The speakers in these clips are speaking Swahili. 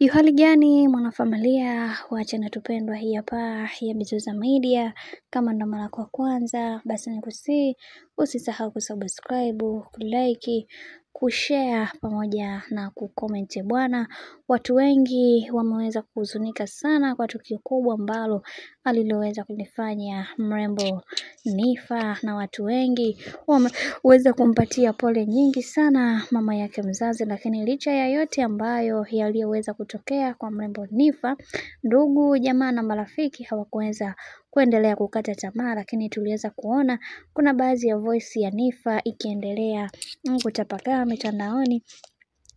Hali gani mwanafamilia wa channel tupendwa hii hapa ya Bizuza Media. Kama ndo mara kwa kwanza basi nikusihi usisahau kusubscribe, kulike, kushare pamoja na kucomment bwana. Watu wengi wameweza kuhuzunika sana kwa tukio kubwa ambalo aliloweza kunifanya mrembo Nifa, na watu wengi wameweza kumpatia pole nyingi sana mama yake mzazi. Lakini licha ya yote ambayo yaliyoweza kutokea kwa mrembo Nifa, ndugu jamaa na marafiki hawakuweza kuendelea kukata tamaa, lakini tuliweza kuona kuna baadhi ya voice ya Nifa ikiendelea kutapakaa mitandaoni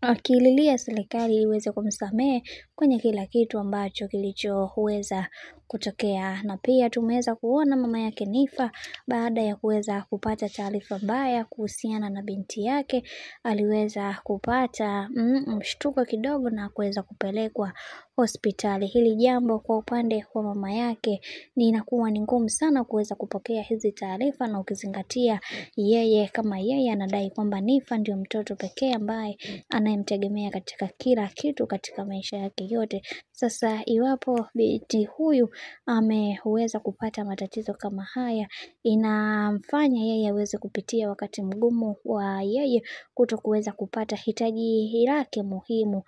akililia serikali iweze kumsamehe kwenye kila kitu ambacho kilichoweza kutokea. Na pia tumeweza kuona mama yake Nifa baada ya kuweza kupata taarifa mbaya kuhusiana na binti yake, aliweza kupata mshtuko kidogo na kuweza kupelekwa hospitali. Hili jambo kwa upande wa mama yake inakuwa ni ngumu sana kuweza kupokea hizi taarifa, na ukizingatia yeye kama yeye anadai kwamba Nifa ndio mtoto pekee ambaye anayemtegemea katika kila kitu katika maisha yake yote. Sasa iwapo binti huyu ameweza kupata matatizo kama haya, inamfanya yeye aweze kupitia wakati mgumu wa yeye kutokuweza kupata hitaji lake muhimu.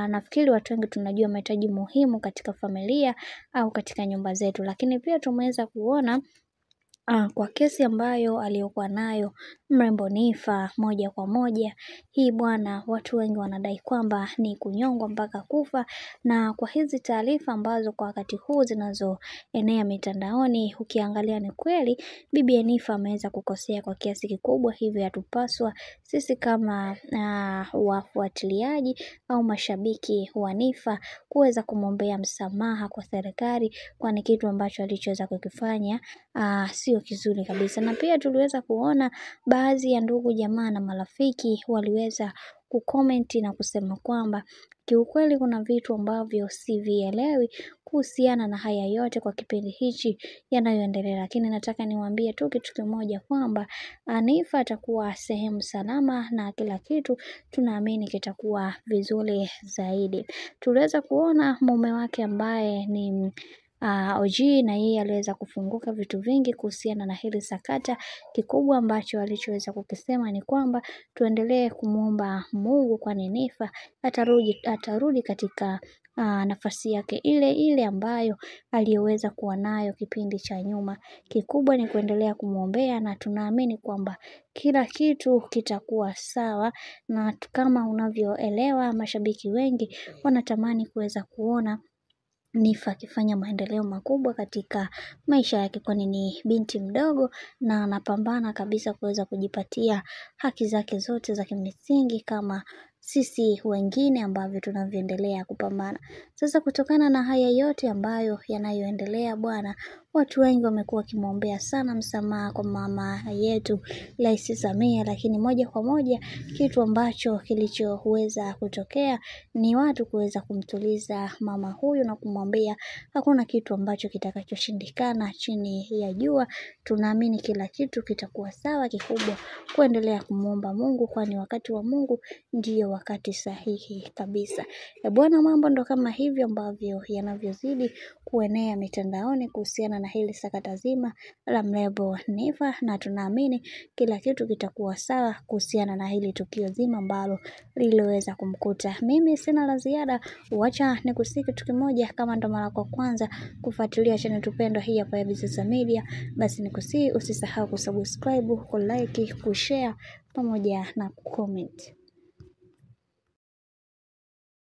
Nafikiri watu wengi tunajua mahitaji muhimu katika familia au katika nyumba zetu, lakini pia tumeweza kuona kwa kesi ambayo aliyokuwa nayo mrembo Nifa moja kwa moja, hii bwana watu wengi wanadai kwamba ni kunyongwa mpaka kufa. Na kwa hizi taarifa ambazo kwa wakati huu zinazoenea mitandaoni, ukiangalia ni kweli bibi Nifa ameweza kukosea kwa kiasi kikubwa. Hivyo yatupaswa sisi kama wafuatiliaji au mashabiki wa Nifa kuweza kumwombea msamaha kwa serikali, kwani kitu ambacho alichoweza kukifanya sio kizuri kabisa. Na pia tuliweza kuona baadhi ya ndugu jamaa na marafiki waliweza kucomment na kusema kwamba kiukweli kuna vitu ambavyo sivielewi kuhusiana na haya yote kwa kipindi hichi yanayoendelea. Lakini nataka niwaambie tu kitu kimoja kwamba Nifa atakuwa sehemu salama na kila kitu tunaamini kitakuwa vizuri zaidi. Tuliweza kuona mume wake ambaye ni OG, na yeye aliweza kufunguka vitu vingi kuhusiana na hili sakata. Kikubwa ambacho alichoweza kukisema ni kwamba tuendelee kumuomba Mungu, kwani Nifa atarudi katika nafasi yake ile ile ambayo aliyoweza kuwa nayo kipindi cha nyuma. Kikubwa ni kuendelea kumuombea, na tunaamini kwamba kila kitu kitakuwa sawa. Na kama unavyoelewa, mashabiki wengi wanatamani kuweza kuona Nifa akifanya maendeleo makubwa katika maisha yake, kwani ni binti mdogo na anapambana kabisa kuweza kujipatia haki zake zote za kimsingi kama sisi wengine ambavyo tunavyoendelea kupambana. Sasa kutokana na haya yote ambayo yanayoendelea bwana, watu wengi wamekuwa wakimwombea sana msamaha kwa mama yetu Rais Samia. Lakini moja kwa moja kitu ambacho kilichoweza kutokea ni watu kuweza kumtuliza mama huyu na kumwambia hakuna kitu ambacho kitakachoshindikana chini ya jua. Tunaamini kila kitu kitakuwa sawa. Kikubwa kuendelea kumuomba Mungu, kwani wakati wa Mungu ndiyo wakati sahihi kabisa. Bwana, mambo ndo kama hivyo ambavyo yanavyozidi kuenea mitandaoni kuhusiana na hili sakata zima la mrembo Nifa, na tunaamini kila kitu kitakuwa sawa kuhusiana na hili tukio zima ambalo liloweza kumkuta. Mimi sina la ziada, wacha nikusihi kitu kimoja. Kama ndo mara kwa kwanza kufuatilia channel tupendwa hii hapa ya Bizuza Media, basi nikusihi usisahau kusubscribe, kulike, kushare pamoja na kucomment.